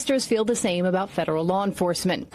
Protesters feel the same about federal law enforcement.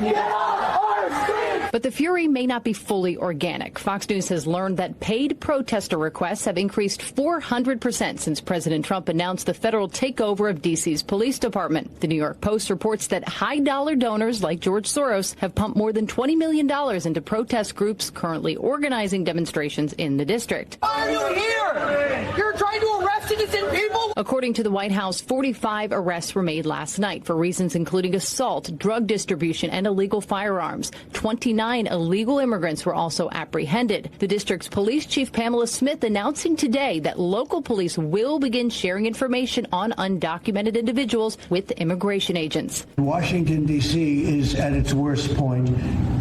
But the fury may not be fully organic. Fox News has learned that paid protester requests have increased 400% since President Trump announced the federal takeover of D.C.'s police department. The New York Post reports that high-dollar donors like George Soros have pumped more than $20 million into protest groups currently organizing demonstrations in the district. Why are you here? You're trying to arrest innocent people? According to the White House, 45 arrests were made last night for reasons including assault, drug distribution, and illegal firearms. 29 illegal immigrants were also apprehended. The district's police chief, Pamela Smith, announcing today that local police will begin sharing information on undocumented individuals with immigration agents. Washington, D.C. is at its worst point,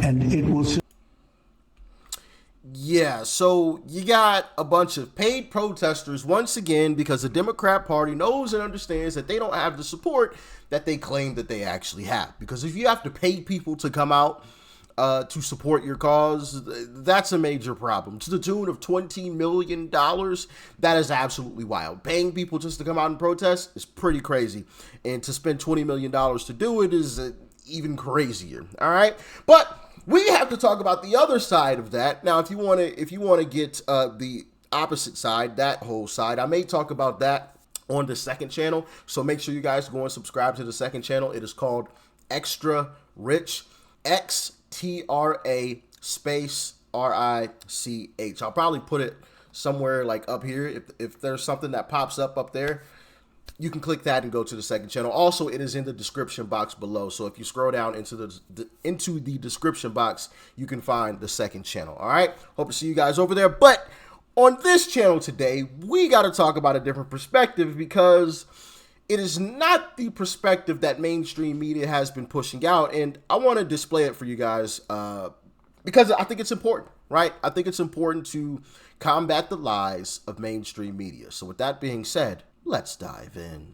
and it will... Yeah, so you got a bunch of paid protesters once again because the Democrat Party knows and understands that they don't have the support that they claim that they actually have. Because if you have to pay people to come out to support your cause, that's a major problem. To the tune of $20 million, that is absolutely wild. Paying people just to come out and protest is pretty crazy. And to spend $20 million to do it is even crazier. All right, but we have to talk about the other side of that. Now, if you want to get the opposite side, that whole side, I may talk about that on the second channel. So make sure you guys go and subscribe to the second channel. It is called Extra Rich, XTRA space RICH. I'll probably put it somewhere like up here. If there's something that pops up there, you can click that and go to the second channel. Also, it is in the description box below. So if you scroll down into the description box, you can find the second channel. All right. Hope to see you guys over there. But on this channel today, we got to talk about a different perspective because it is not the perspective that mainstream media has been pushing out. And I want to display it for you guys because I think it's important, right? I think it's important to combat the lies of mainstream media. So with that being said, let's dive in.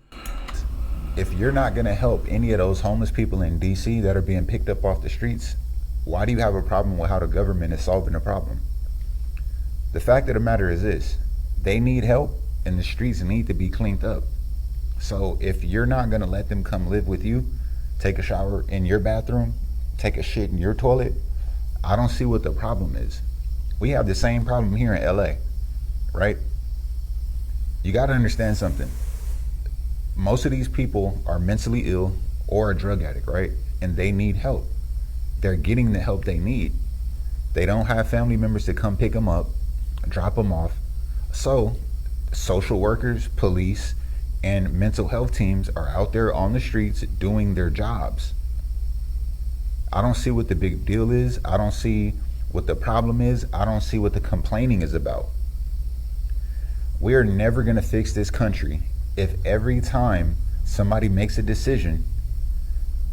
If you're not going to help any of those homeless people in D.C. that are being picked up off the streets, why do you have a problem with how the government is solving the problem? The fact of the matter is this: they need help and the streets need to be cleaned up. So if you're not going to let them come live with you, take a shower in your bathroom, take a shit in your toilet, I don't see what the problem is. We have the same problem here in LA, right? You got to understand something. Most of these people are mentally ill or a drug addict, right? And they need help. They're getting the help they need. They don't have family members to come pick them up, drop them off. So social workers, police, and mental health teams are out there on the streets doing their jobs. I don't see what the big deal is. I don't see what the problem is. I don't see what the complaining is about. We are never going to fix this country if every time somebody makes a decision,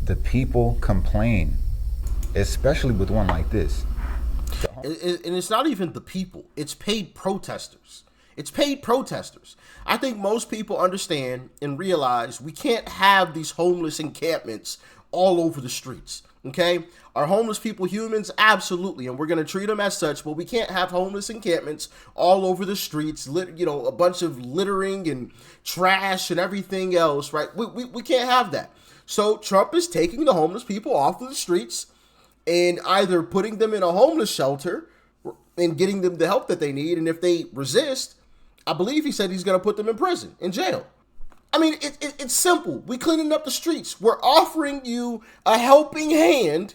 the people complain, especially with one like this. And it's not even the people, it's paid protesters. It's paid protesters. I think most people understand and realize we can't have these homeless encampments all over the streets. Okay, are homeless people humans? Absolutely, and we're going to treat them as such, but we can't have homeless encampments all over the streets, a bunch of littering and trash and everything else, right? We can't have that. So Trump is taking the homeless people off of the streets and either putting them in a homeless shelter and getting them the help that they need, and if they resist, I believe he said he's going to put them in prison, in jail. I mean, it's simple. We cleaning up the streets. We're offering you a helping hand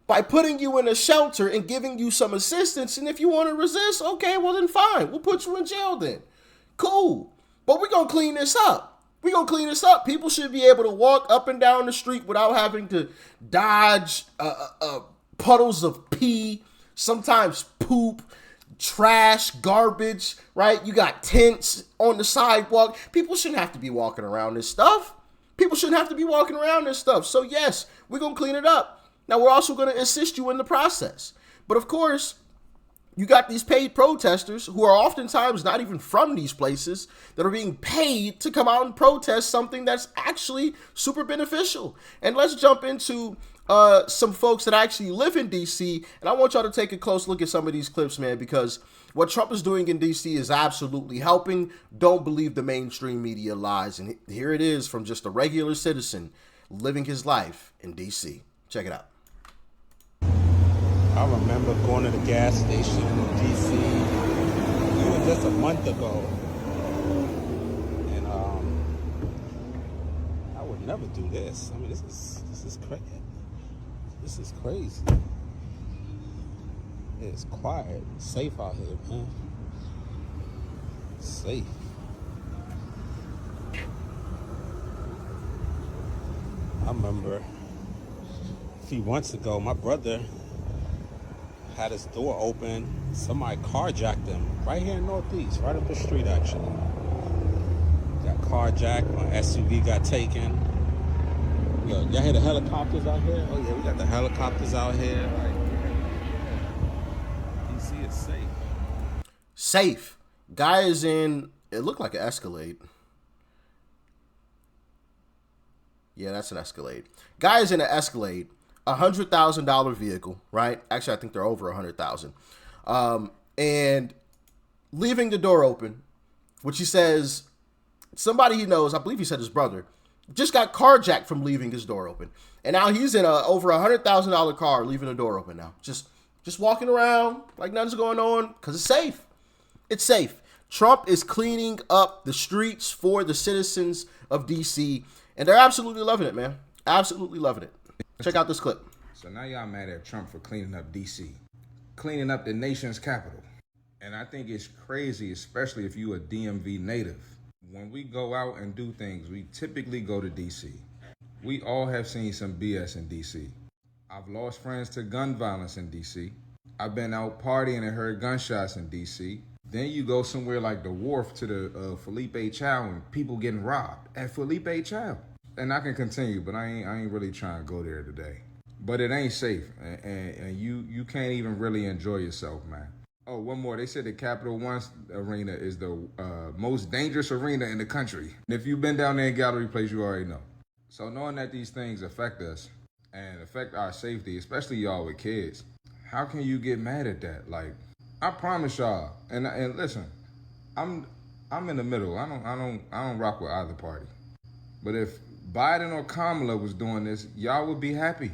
by putting you in a shelter and giving you some assistance. And if you want to resist, okay, well then fine. We'll put you in jail then. Cool. But we're going to clean this up. We're going to clean this up. People should be able to walk up and down the street without having to dodge puddles of pee, sometimes poop, trash, garbage, right? You got tents on the sidewalk. People shouldn't have to be walking around this stuff. People shouldn't have to be walking around this stuff. So yes, we're going to clean it up. Now, we're also going to assist you in the process. But of course, you got these paid protesters who are oftentimes not even from these places that are being paid to come out and protest something that's actually super beneficial. And let's jump into some folks that actually live in DC, and I want y'all to take a close look at some of these clips, man, because what Trump is doing in DC is absolutely helping. Don't believe the mainstream media lies. And here it is from just a regular citizen living his life in D.C. Check it out. I remember going to the gas station in D.C. even just a month ago. And I would never do this. I mean, this is crazy. This is crazy. It's quiet. It's safe out here, man. It's safe. I remember a few months ago, my brother had his door open. Somebody carjacked him right here in Northeast, right up the street, actually. Got carjacked. My SUV got taken. Look, y'all hear the helicopters out here? Oh yeah, we got the helicopters out here. Like, DC is safe. Safe. Guy is in, it looked like an Escalade. Yeah, that's an Escalade. Guy is in an Escalade, $100,000 vehicle, right? Actually, I think they're over $100,000. And leaving the door open, which he says, somebody he knows, I believe he said his brother, just got carjacked from leaving his door open. And now he's in a over $100,000 car leaving the door open now. Just walking around like nothing's going on because it's safe. It's safe. Trump is cleaning up the streets for the citizens of D.C., and they're absolutely loving it, man. Absolutely loving it. Check out this clip. So now y'all mad at Trump for cleaning up D.C., cleaning up the nation's capital. And I think it's crazy, especially if you a DMV native. When we go out and do things, we typically go to D.C. We all have seen some BS in D.C. I've lost friends to gun violence in D.C. I've been out partying and heard gunshots in D.C. Then you go somewhere like the Wharf to the Felipe Chow and people getting robbed at Felipe Chow. And I can continue, but I ain't really trying to go there today. But it ain't safe, and you can't even really enjoy yourself, man. Oh, one more. They said the Capital One Arena is the most dangerous arena in the country. And if you've been down there in Gallery Place, you already know. So knowing that these things affect us and affect our safety, especially y'all with kids, how can you get mad at that? Like, I promise y'all, and listen, I'm in the middle. I don't rock with either party. But if Biden or Kamala was doing this, y'all would be happy.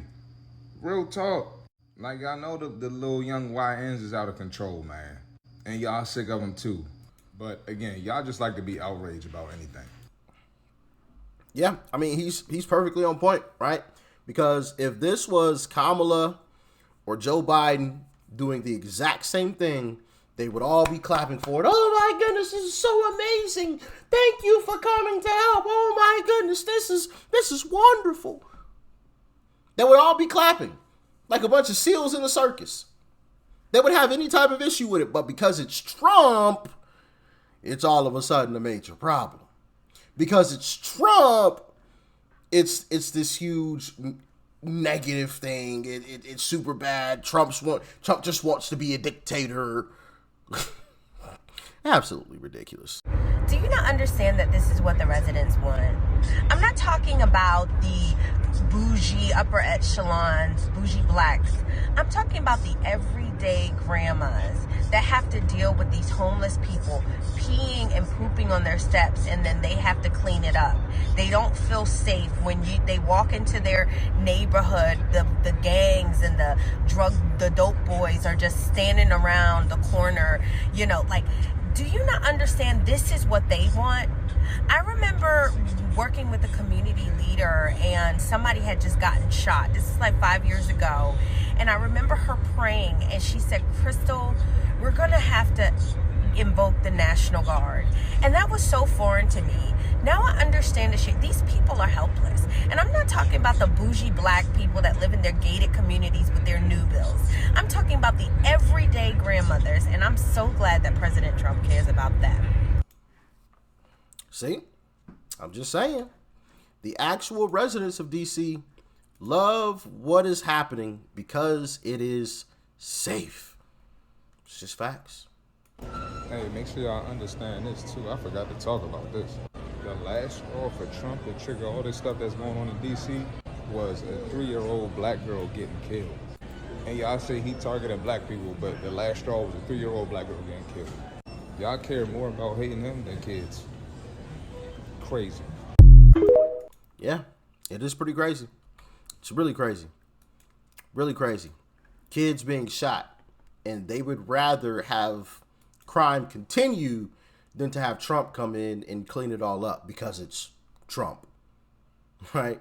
Real talk. Like, I know the little young YNs is out of control, man. And y'all sick of them too. But again, y'all just like to be outraged about anything. Yeah, I mean, he's perfectly on point, right? Because if this was Kamala or Joe Biden doing the exact same thing, they would all be clapping for it. Oh my goodness, this is so amazing. Thank you for coming to help. Oh my goodness, this is wonderful. They would all be clapping like a bunch of seals in a circus. They would have any type of issue with it, but because it's Trump, it's all of a sudden a major problem. Because it's Trump, it's this huge negative thing. It's super bad. Trump just wants to be a dictator. Absolutely ridiculous. Do you not understand that this is what the residents want? I'm not talking about the bougie upper echelons, bougie blacks. I'm talking about the everyday grandmas that have to deal with these homeless people peeing and pooping on their steps, and then they have to clean it up. They don't feel safe when they walk into their neighborhood. The gangs and the dope boys are just standing around the corner, like, do you not understand this is what they want? I remember working with a community leader, and somebody had just gotten shot. This is like 5 years ago. And I remember her praying, and she said, Crystal, we're going to have to invoke the National Guard. And that was so foreign to me. Now I understand the shit. These people are helpless. And I'm not talking about the bougie black people that live in their gated communities with their new bills. I'm talking about the everyday grandmothers. And I'm so glad that President Trump cares about them. See? I'm just saying. The actual residents of D.C. love what is happening because it is safe. It's just facts. Hey, make sure y'all understand this too. I forgot to talk about this. The last straw for Trump to trigger all this stuff that's going on in D.C. was a 3-year-old black girl getting killed. And y'all say he targeted black people, but the last straw was a 3-year-old black girl getting killed. Y'all care more about hating him than kids. Crazy. Yeah, It is pretty crazy. It's really crazy. Really crazy. Kids being shot, and they would rather have crime continue than to have Trump come in and clean it all up because it's Trump, right?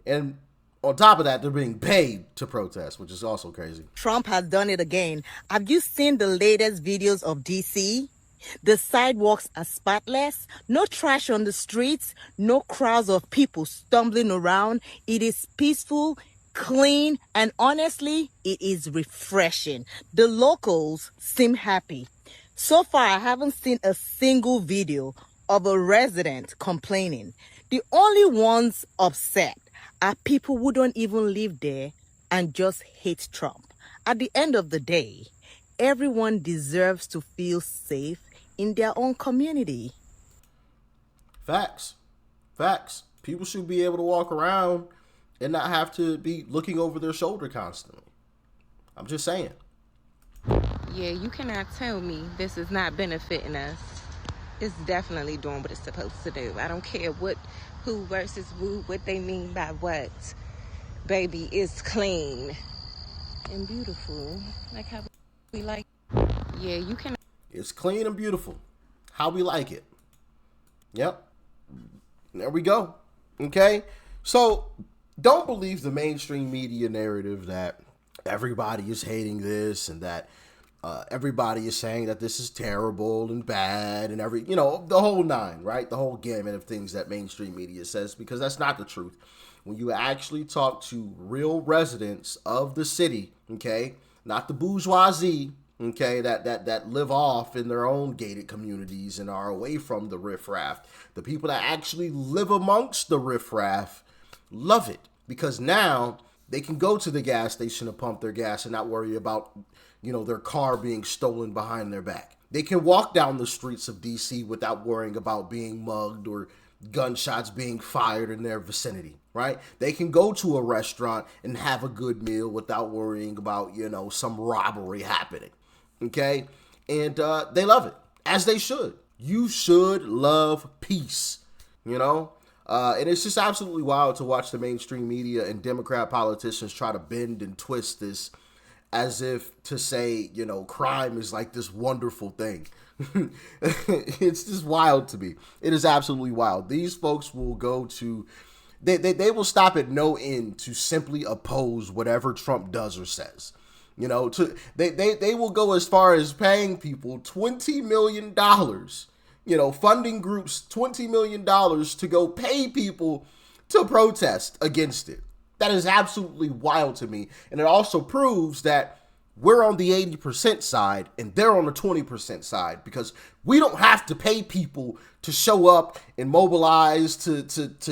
And on top of that, they're being paid to protest, which is also crazy. Trump has done it again. Have you seen the latest videos of DC? The sidewalks are spotless, no trash on the streets, no crowds of people stumbling around. It is peaceful, clean, and honestly, it is refreshing. The locals seem happy. So far, I haven't seen a single video of a resident complaining. The only ones upset are people who don't even live there and just hate Trump. At the end of the day, everyone deserves to feel safe in their own community. Facts. Facts. People should be able to walk around and not have to be looking over their shoulder constantly. I'm just saying. Yeah, you cannot tell me this is not benefiting us. It's definitely doing what it's supposed to do. I don't care who versus who, what they mean by what. Baby, it's clean and beautiful. Like how we like. Yeah, you can. It's clean and beautiful. How we like it. Yep. There we go. Okay? So, don't believe the mainstream media narrative that everybody is hating this and that everybody is saying that this is terrible and bad and the whole nine, right? The whole gamut of things that mainstream media says, because that's not the truth. When you actually talk to real residents of the city, okay, not the bourgeoisie, okay, that live off in their own gated communities and are away from the riffraff, the people that actually live amongst the riffraff love it, because now they can go to the gas station to pump their gas and not worry about, their car being stolen behind their back. They can walk down the streets of DC without worrying about being mugged or gunshots being fired in their vicinity, right? They can go to a restaurant and have a good meal without worrying about, some robbery happening, okay? And they love it, as they should. You should love peace, and it's just absolutely wild to watch the mainstream media and Democrat politicians try to bend and twist this as if to say, crime is like this wonderful thing. It's just wild to me. It is absolutely wild. These folks will go to, they will stop at no end to simply oppose whatever Trump does or says. They will go as far as paying people $20 million, funding groups $20 million to go pay people to protest against it. That is absolutely wild to me. And it also proves that we're on the 80% side and they're on the 20% side, because we don't have to pay people to show up and mobilize to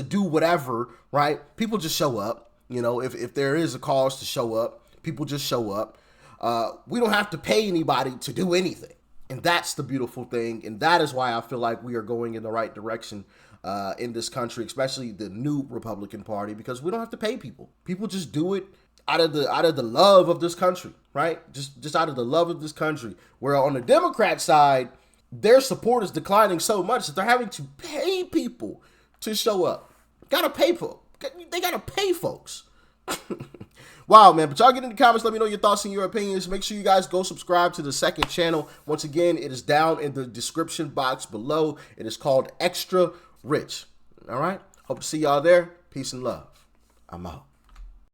do whatever, right? People just show up. If there is a cause to show up, people just show up. We don't have to pay anybody to do anything. And that's the beautiful thing. And that is why I feel like we are going in the right direction in this country, especially the new Republican Party, because we don't have to pay people. People just do it out of the love of this country, right? Just out of the love of this country. Where on the Democrat side, their support is declining so much that they're having to pay people to show up. They gotta pay folks. Wow, man. But y'all get in the comments. Let me know your thoughts and your opinions. Make sure you guys go subscribe to the second channel. Once again, it is down in the description box below. It is called Extra Rich. All right? Hope to see y'all there. Peace and love. I'm out.